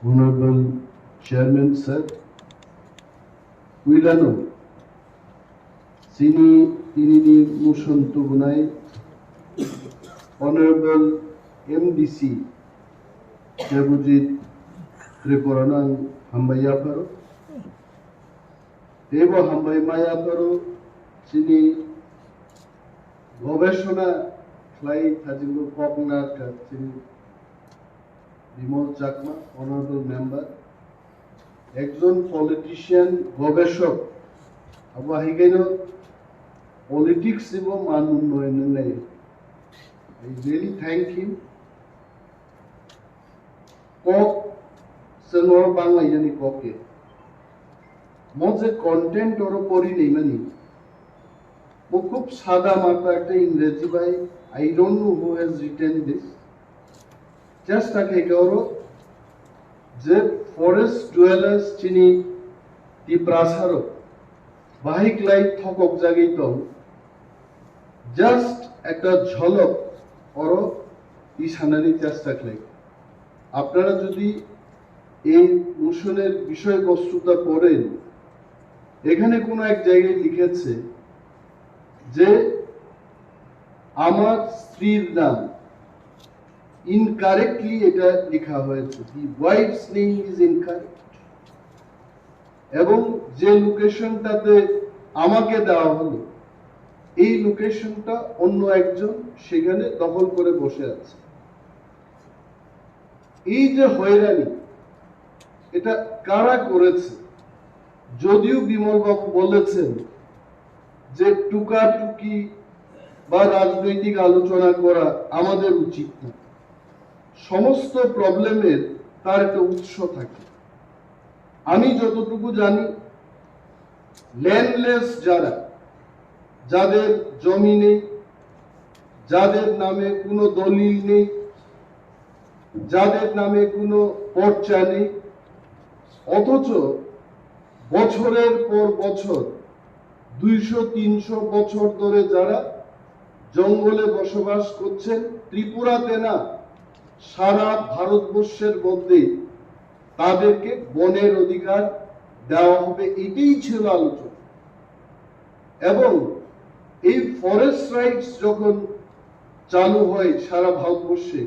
Honorable Chairman Sir, Kwrwng, Chini Mochwngwi, Honorable MDC, Debbarma Khwna Hambaya Paro, Debo Hambay Maya Paro, Chini Gobeshona, Fly Tajingo Khwna, Chini Chakma, Honorable Member, একজন politician গবেষক আবাহিগেনো politics এবং মান উন্নয়নের নাই I really thank him কক সেনর বাংলা জানি ককে মজে কন্টেন্ট ওর পড়ি নেই মানে ও খুব সাদা মাথা একটা ইংরেজি ভাই I don't know who has written this just তাকে গৌরব যে ফরেস্ট ডুয়েলার্স চিনি দি প্রাসারো বাহিক লাইট থকক জাগি তো জাস্ট একটা ঝলক অর ইসানানি চেষ্টা ক্লাই আপনারা যদি এই মোশনের বিষয়বস্তুটা পড়েন এখানে কোনো এক জায়গায় লিখেছে যে আমার স্ত্রীর নাম ইনকারেক্টলি এটা লেখা হয়েছে দি ওয়াইফস নেম ইজ ইনকারেক্ট এবং যে লোকেশনটাতে আমাকে দেওয়া হলো এই লোকেশনটা অন্য একজন সেখানে দখল করে বসে আছে এই যে হয়রানি এটা কারা করেছে যদিও বিমল বাবু বলেছেন যে টুকাটুকি বা রাজনৈতিক আলোচনা করা আমাদের উচিত না সমস্ত প্রবলেমের তার একটা উৎস থাকে আমি যতটুকু জানি ল্যান্ডলেস যাদের জমি নেই যাদের নামে কোনো দলিল নেই যাদের নামে কোনো পর্চা নেই অথচ বছরের পর বছর 200-300 বছর ধরে যারা জঙ্গলে বসবাস করছেন ত্রিপুরাতে না সারা ভারতবর্ষের মধ্যে তাদেরকে বনের অধিকার দেওয়া হবে এটাই ছিল আলোচনা এবং এই ফরেস্ট রাইটস যখন চালু হয় সারা ভারতবর্ষে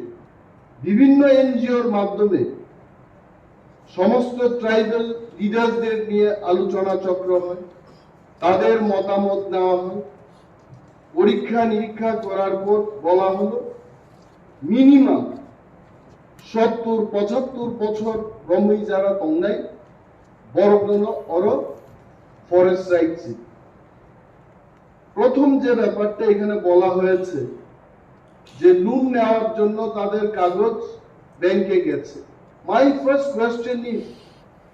বিভিন্ন এনজিওর মাধ্যমে সমস্ত ট্রাইবাল লিডারদের নিয়ে আলোচনা চক্র হয় তাদের মতামত নেওয়া হয় পরীক্ষা নিরীক্ষা করার পর বলা হলো মিনিমাম 70-75 বছর ব্রহ্মী যারা তংনাই বরগ্ন অর ফরেস্ট রাইটস প্রথম যে ব্যাপারটা এখানে বলা হয়েছে যে লোন নেওয়ার জন্য তাদের কাগজ ব্যাংকে গেছে মাই ফার্স্ট কোয়েশ্চেন ইজ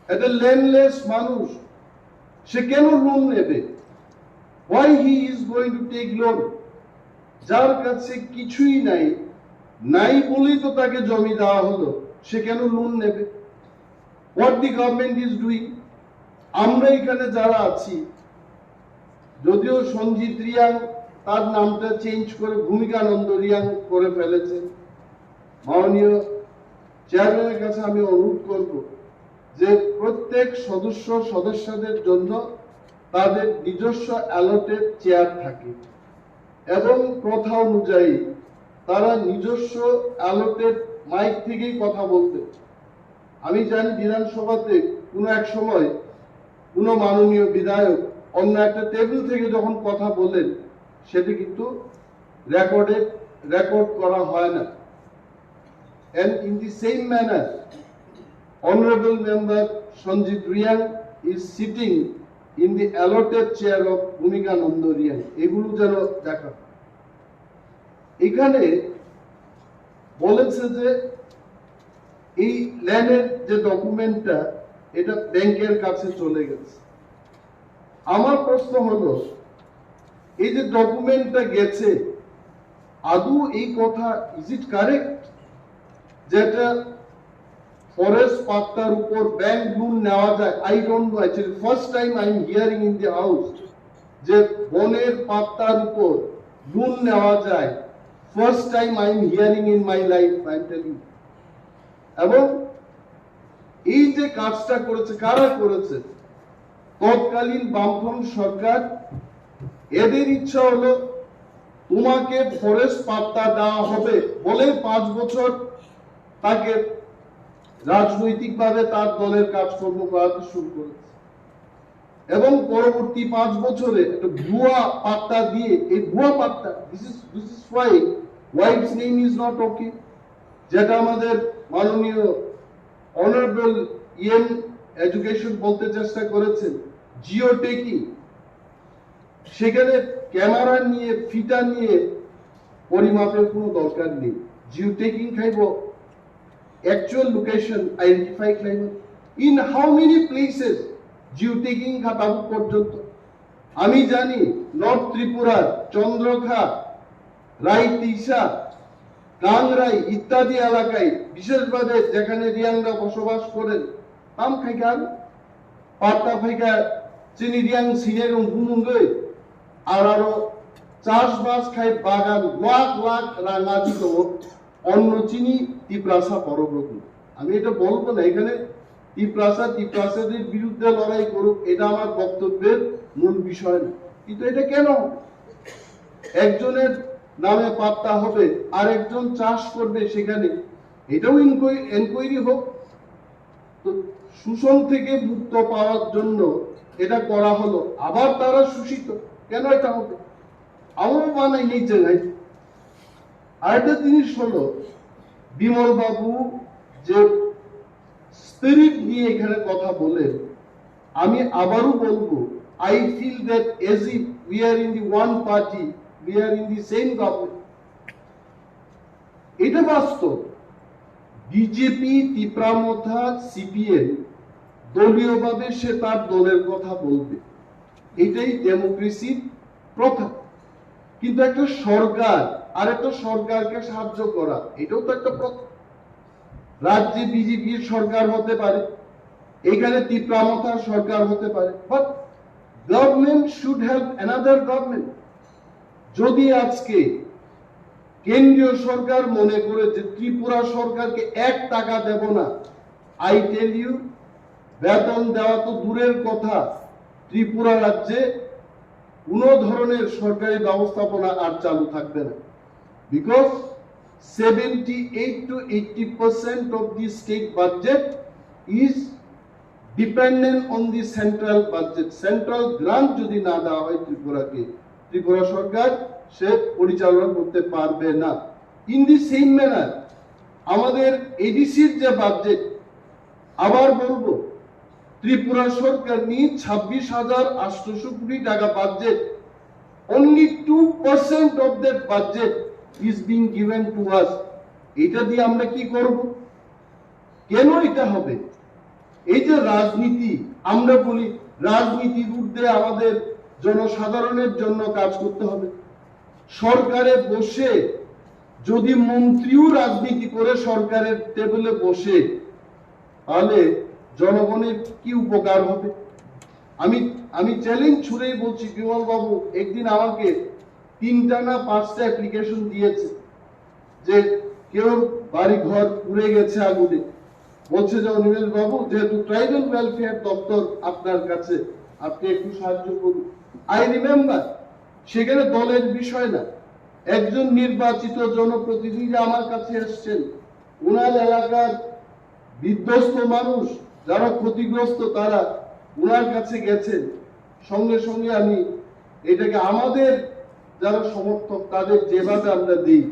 একটা ল্যান্ডলেস মানুষ সে কেন লোন নেবে why he is going to take loan যার কাছে কিছুই নাই বলেই তো তাকে জমি দেওয়া হলো সে কেন লোন নেবে what the government is doing আমরা এখানে যারা আছি যদিও সঞ্জিত রিয়াং তার নামটা চেঞ্জ করে ভূমিকানন্দ রিয়াং করে ফেলেছে মাননীয় চেয়ারম্যানের কাছে আমি অনুরোধ করব যে প্রত্যেক সদস্যদের জন্য তাদের নিজস্ব অ্যালটেড চেয়ার থাকে এবং প্রথা অনুযায়ী তারা নিজস্ব অ্যালটেড মাইক থেকেই কথা বলতে আমি জানি বিধানসভাতে কোনো এক সময় কোনো মাননীয় বিধায়ক অন্য একটা টেবিল থেকে যখন কথা বলেন সেটি কিন্তু রেকর্ড করা হয় না and in the same manner honorable member Sanjit Riyang is sitting in the allotted chair of Bhumika Nando Riyang এগুলো যেন দেখা এখানে বলেছে যে এই ল্যান্ডের যে ডকুমেন্টটা এটা ব্যাংকের কাছে চলে গেছে আমার প্রশ্ন হলো এই যে ডকুমেন্টটা গেছে আদৌ এই কথা ইজ ইট কারেক্ট যেটা ফরেস্ট পাত্তার উপর ব্যাংক লোন নেওয়া যায় I don't know actually first time I am hearing in the house যে বনের পাত্তার উপর লোন নেওয়া যায় first time I am hearing in my life I am telling এবং এই যে কাজটা করেছে কারা করেছে? তৎকালীন বামফ্রন্ট সরকার। এদের ইচ্ছা হলো তোমাকে ফরেস্ট পাট্টা দেওয়া হবে বলে 5 বছর তাকে রাজনৈতিকভাবে তার দলের কাজকর্ম করাতে শুরু করেছে এবং পরবর্তী 5 বছরে একটা ভুয়া পাট্টা দিয়ে এই ভুয়া পাট্টা this is why its name is not okay, যেটা আমাদের মাননীয় অনারেবল এডুকেশন বলতে চেষ্টা করেছেন জিও টেকিং। সেখানে ক্যামেরা নিয়ে ফিটা নিয়ে পরিমাপের কোনো দরকার নেই। জিও টেকিং খাইব actual location identify climate in how many places geotagging খাতাবু পর্যন্ত। আমি জানি নর্থ ত্রিপুরার চন্দ্রখা, রাইতিসা, কাংরাই ইত্যাদি এলাকায় বিশেষভাবে যেখানে রিয়াংরা বসবাস করেন তাম খাইকার পাট্টা ফাইকা চিনি রিয়াং সিনের গুমুঙ্গই আর আরো চাষবাস খাই বাগান লাখ লাখ রাঙাজি তো অন্য চিনি তিপ্রাসা পরব্রত। আমি এটা বলবো না এখানে তিপ্রাসাদের বিরুদ্ধে লড়াই করুক, এটা আমার বক্তব্যের মূল বিষয় না। কিন্তু এটা কেন একজনের নামে পাত্তা হবে আর একজন চাষ করবে সেখানে? এটাও এনকোয়ারি হোক। তো শোষণ থেকে মুক্ত পাওয়ার জন্য এটা করা হলো, আবার তারা শোষিত কেন এটা হবে? আমার মানে এই জায়গায় আরেকটা জিনিস হলো বিমল বাবু যে স্পিরিট নিয়ে এখানে কথা বলেন, আমি আবারও বলবো I feel that as if we are in the one party, we are in the same government. এটা বাস্তব। বিজেপি, তিপ্রামথা, সিপিএম দলীয়ভাবে সে তার দলের কথা বলবে, এটাই ডেমোক্রেসির প্রথা। কিন্তু একটা সরকার আর একটা সরকারকে সাহায্য করা এটাও তো একটা প্রথা। রাজ্যে বিজেপির সরকার হতে পারে, এখানে তিপ্রামথার সরকার হতে পারে, but government should help another government. যদি আজকে কেন্দ্রীয় সরকার মনে করে যে ত্রিপুরা সরকারকে 1 টাকা দেব না, আই টেল ইউ বেতন দেওয়া তো দূরের কথা, ত্রিপুরা রাজ্যে কোন ধরনের সরকারি ব্যবস্থাপনা আর চালু থাকবে না। Because 78 to 80% of the state budget is dependent on the central budget. Central grant যদি না দেওয়া হয় ত্রিপুরাকে, ত্রিপুরা সরকার সে পরিচালনা করতে পারবে না। ইন দি সেম ম্যানার আমাদের এডিসির যে বাজেট, আবার বলবো ত্রিপুরা সরকার নিয়ে 26,800 কোটি টাকা budget, only 2% of that budget is being given to us. এটা দিয়ে আমরা কি করব? কেন এটা হবে? এই যে রাজনীতি, আমরা বলি রাজনীতির ঊর্ধ্বে আমাদের জনসাধারণের জন্য কাজ করতে হবে। সরকারে বসে যদি মন্ত্রীও রাজনীতি করে সরকারের টেবিলে বসে, তাহলে জনগণের কি উপকার হবে? আমি চ্যালেঞ্জ ছুড়েই বলছি, বিমল বাবু একদিন আমাকে 3টা না 5টা অ্যাপ্লিকেশন দিয়েছে যে কেউ বাড়ি ঘর পুড়ে গেছে আগুনে, বলছে যে অনিমেষ বাবু যেহেতু ট্রাইবাল ওয়েলফেয়ার দপ্তর আপনার কাছে, আপনি একটু সাহায্য করুন। আই রিমেম্বার সেখানে দলের বিষয় না, একজন নির্বাচিত জনপ্রতিনিধি আমার কাছে এসেছেন, ওনার এলাকার বিধ্বস্ত মানুষ যারা ক্ষতিগ্রস্ত তারা ওনার কাছে গেছেন। সঙ্গে সঙ্গে আমি এটাকে আমাদের যারা সমর্থক তাদের যেভাবে আমরা দিই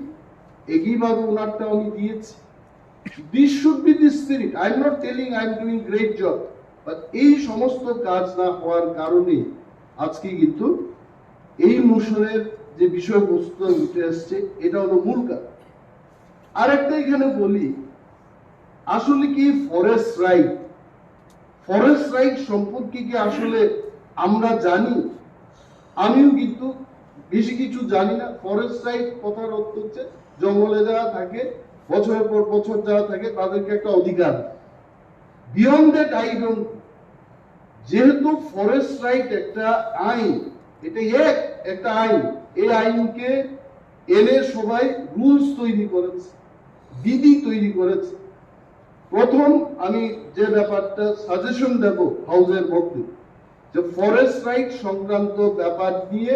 একইভাবে ওনারটা আমি দিয়েছি। This should be the spirit. I am not telling I am doing great job, but এই সমস্ত কাজ না হওয়ার কারণে আজকে কিন্তু এই মোশনের যে বিষয়বস্তু উঠে আসছে এটা হলো মূল কারণ। আরেকটা এখানে বলি, আসলে কি ফরেস্ট রাইট সম্পর্কে কি আসলে আমরা জানি? আমিও কিন্তু বেশি কিছু জানি না। ফরেস্ট রাইট কথার অর্থ হচ্ছে জঙ্গলে যারা থাকে, বছরের পর বছর যারা থাকে তাদেরকে একটা অধিকার। Beyond that I don't. যেহেতু ফরেস্ট রাইট একটা আইন, এটা একটা আইন, এই আইনকে এনে সবাই রুলস তৈরি করেছে, বিধি তৈরি করেছে। প্রথম আমি যে ব্যাপারটা সাজেশন দেব হাউসের মধ্যে, যে ফরেস্ট রাইট সংক্রান্ত ব্যাপার নিয়ে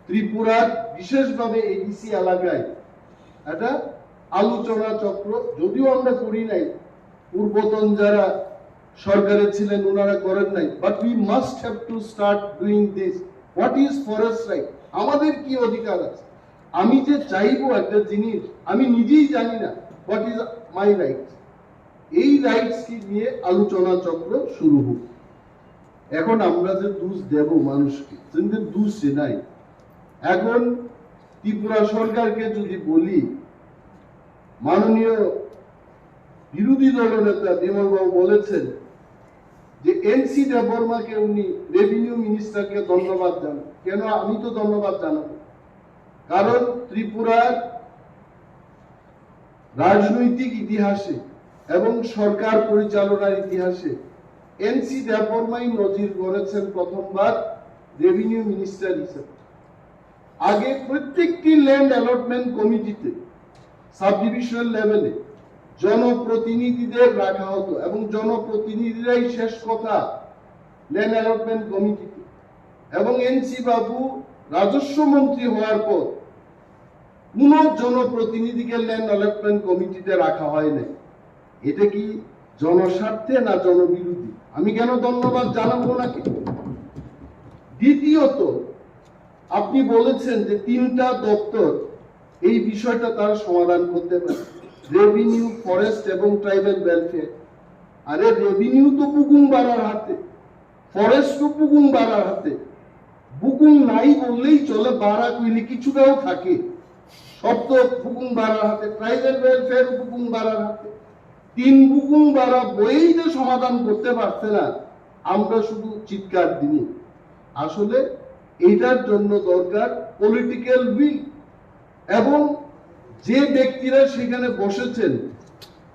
ত্রিপুরার বিশেষভাবে এডিসি এলাকায় একটা আলোচনা চক্র, যদিও আমরা করি নাই, পূর্বতন যারা সরকারে ছিলেন ওনারা করেন নাই, but we must have to start doing this. What is forest right, আমাদের কি অধিকার আছে? আমি যে চাইবো একটা জিনিস আমি নিজেই জানি না, হোয়াট ইজ মাই রাইটস। এই রাইটস কি নিয়ে আলোচনা চক্র শুরু হোক। এখন আমরা যে দোষ দেব মানুষকে, কিন্তু দোষ নাই। এখন ত্রিপুরা সরকারকে যদি বলি, মাননীয় বিরোধী দলনেতা বিমল বাবু বলেছেন যে এনসি দেববর্মাকে উনি রেভিনিউ মিনিস্টারকে ধন্যবাদ জানান। কেন আমি তো ধন্যবাদ জানাবো? কারণ ত্রিপুরার রাজনৈতিক ইতিহাসে এবং সরকার পরিচালনার ইতিহাসে এনসি দেববর্মাই নজির গড়েছেন প্রথমবার রেভিনিউ মিনিস্টার হিসেবে। আগে প্রত্যেকটি ল্যান্ড অ্যালটমেন্ট কমিটিতে সাব ডিভিশনাল লেভেলে জনপ্রতিনিধিদের রাখা হতো এবং জনপ্রতিনিধিরাই শেষ কথা ল্যান্ড অ্যালটমেন্ট কমিটিতে। এবং এনসি বাবু রাজস্ব মন্ত্রী হওয়ার পর কোন জনপ্রতিনিধিকে ল্যান্ড অ্যালটমেন্ট কমিটিতে রাখা হয় না। এটা কি জনস্বার্থে না জনবিরোধী? আমি কেন ধন্যবাদ জানাবো নাকি? দ্বিতীয়ত, আপনি বলেছেন যে 3টা দপ্তর এই বিষয়টা তারা সমাধান করতে পারে, রেভিনিউ, ফরেস্ট এবং ট্রাইবাল ওয়েলফেয়ার। আরে রেভিনিউ তো বুকুং বাড়ার হাতে, ফরেস্ট তো বুকুং বাড়ার হাতে। বুকুং নাই বললেই চলে, বাড়া কইলে কিছুটাও থাকে, সব তো বুকুং বাড়ার হাতে। ট্রাইবাল ওয়েলফেয়ার বুকুং বাড়ার হাতে। 3 বুকুং বাড়া বইই যে সমাধান করতে পারছে না, আমরা শুধু চিৎকার দিই। আসলে এটার জন্য দরকার পলিটিক্যাল উইল, এবং যে ব্যক্তিরা সেখানে বসেছেন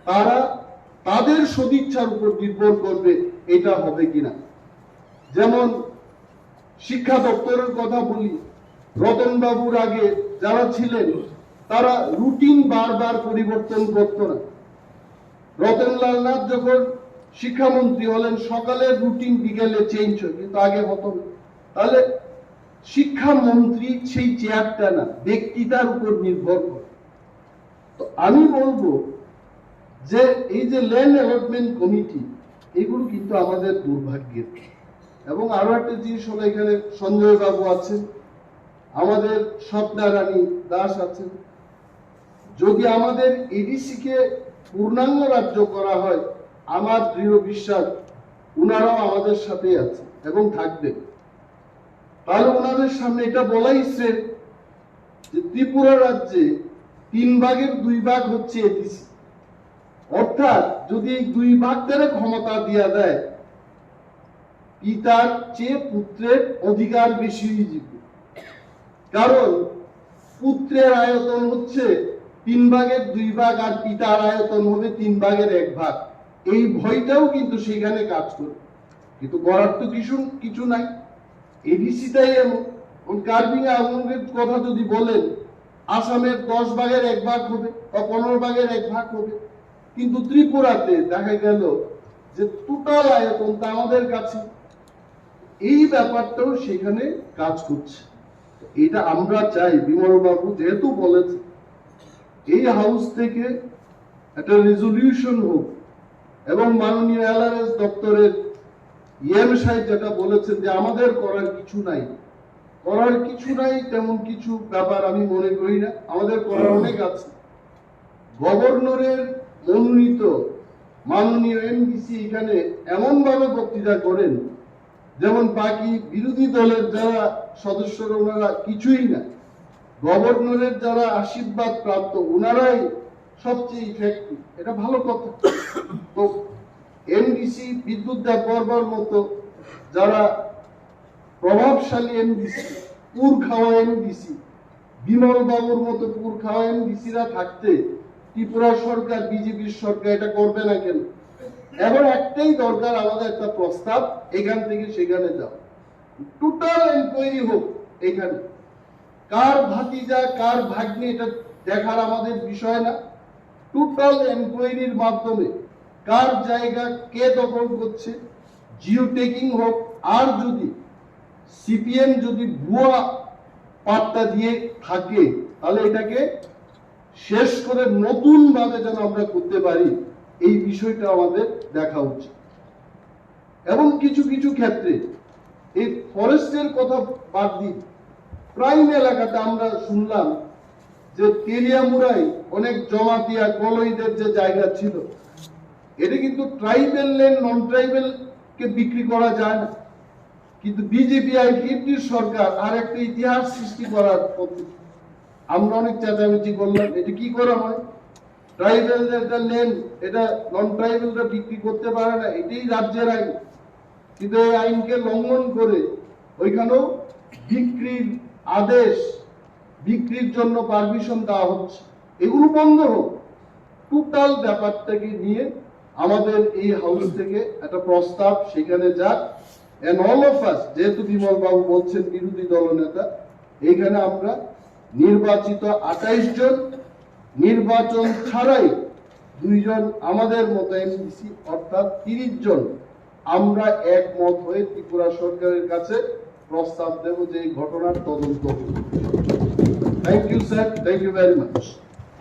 তারা তাদের সদিচ্ছার উপর নির্ভর করবে এটা হবে কিনা। যেমন শিক্ষা দপ্তরের কথা বলি, রতন বাবুর আগে যারা ছিলেন তারা রুটিন বারবার পরিবর্তন করতো না। রতনলাল নাথ যখন শিক্ষামন্ত্রী হলেন, সকালের রুটিন বিকেলে চেঞ্জ হয়, কিন্তু আগে হতো না। তাহলে শিক্ষামন্ত্রী সেই চেয়ারটা না, ব্যক্তিতার উপর নির্ভর করে। তো আমি বলবো যে এই যে ল্যান্ড অ্যালটমেন্ট কমিটি, এগুলো কিন্তু আমাদের দুর্ভাগ্যের। এবং আরো একটা জিনিস হলো, এখানে সঞ্জয় বাবু আছেন, আমাদের স্বপ্না রানী দাস আছেন। যদি আমাদের এডিসি কে পূর্ণাঙ্গ রাজ্য করা হয়, আমার দৃঢ় বিশ্বাস উনারাও আমাদের সাথে আছে এবং থাকবে। তাহলে ওনাদের সামনে এটা বলাই শ্রেয় যে ত্রিপুরা রাজ্যে 3 ভাগের 2 ভাগ হচ্ছে এডিসি। অর্থাৎ যদি এই 2 ভাগ ধরে ক্ষমতা দিয়া দেয়, পিতার চেয়ে পুত্রের অধিকার বেশি হয়ে যাবে। কারণ পুত্রের আয়তন হচ্ছে 3 ভাগের 2 ভাগ, আর পিতার আয়তন হবে 3 ভাগের 1 ভাগ। এই ভয়টাও কিন্তু সেখানে কাজ করে, কিন্তু করার তো কিছু নাই। এডিসিটাই এমন। কার্বিং আঙ্গের কথা যদি বলেন, আসামের 10 ভাগের 1 ভাগ হবে বা 15 ভাগের 1 ভাগ হবে, কিন্তু ত্রিপুরাতে দেখা গেল যে টোটাল আয়তন তা আমাদের কাছে। এই ব্যাপারটাও সেখানে কাজ করছে। এটা আমরা চাই, বিমল বাবু যেহেতু বলেছে, এই হাউস থেকে একটা রেজলিউশন হোক, এবং মাননীয় এলআরএস দপ্তরের ইএম সাহেব যেটা বলেছেন যে আমাদের করার কিছু নাই, করার কিছু নাই তেমন কিছু ব্যাপার আমি মনে করি না। আমাদের করার অনেক আছে। গভর্নরের মনোনীত মাননীয় এমডিসি এখানে এমন ভাবে বক্তৃতা করেন যেমন বাকি বিরোধী দলের যারা সদস্যরা ওনারা কিছুই না, গভর্নরের যারা আশীর্বাদ প্রাপ্ত ওনারাই সবচেয়ে ইফেক্টিভ। এটা ভালো কথা। তো এমডিসি বিদ্যুৎ দেববর্মার মতো যারা প্রভাবশালী এমডিসি, পুর খাওয়া এমডিসি, বিমল বাবুর মতো পুর খাওয়া এমডিসিরা থাকতে ত্রিপুরা সরকার, বিজেপির সরকার এটা করবে না কেন? এখন একটাই দরকার, আমাদের একটা প্রস্তাব, এখান থেকে সেখানে যাও, টোটাল এনকোয়ারি হোক। এখানে কার ভাতিজা কার ভাগ্নে এটা দেখার আমাদের বিষয় না। টোটাল এনকোয়ারির মাধ্যমে কার জায়গা কে দখল করছে, জিও টেকিং হোক, আর যদি সিপিএম যদি ভুয়া পাত্তা দিয়ে থাকে তাহলে এটাকে শেষ করে নতুন ভাবে যেন আমরা করতে পারি, এই বিষয়টা আমাদের দেখা উচিত। এবং কিছু কিছু ক্ষেত্রে এই ফরেস্টের কথা বাদ দিই, প্রাইম এলাকাতে আমরা শুনলাম যে তেলিয়ামুড়াই অনেক জমাতিয়া কলোইদের যে জায়গা ছিল, এটা কিন্তু ট্রাইবেল ল্যান্ড নন ট্রাইবেল কে বিক্রি করা যায় না, কিন্তু বিজেপি আইপিএফটির সরকার আর একটা ইতিহাস সৃষ্টি করার পদ্ধতি। আমরা অনেক চেঁচামেচি করলাম, এটা কি করা হয়, ট্রাইবেলদের ল্যান্ড এটা নন ট্রাইবেলরা বিক্রি করতে পারে না, এটাই রাজ্যের আইন, কিন্তু এই আইনকে লঙ্ঘন করে ওইখানেও বিক্রির আদেশ, বিক্রির জন্য পারমিশন দেওয়া হচ্ছে। এগুলো বন্ধ হোক। টোটাল ব্যাপারটাকে নিয়ে আমাদের এই হাউস থেকে একটা প্রস্তাব সেখানে যাক, এন্ড অল অফ আস, যেহেতু বিমল বাবু বলছেন বিরোধী দলনেতা, এইখানে আমরা নির্বাচিত 28 জন, নির্বাচন ছাড়াই 2 জন আমাদের মতো এমডিসি, অর্থাৎ 30 জন আমরা একমত হয়ে ত্রিপুরা সরকারের কাছে প্রস্তাব দেব যে এই ঘটনার তদন্ত। Thank you sir, thank you very much.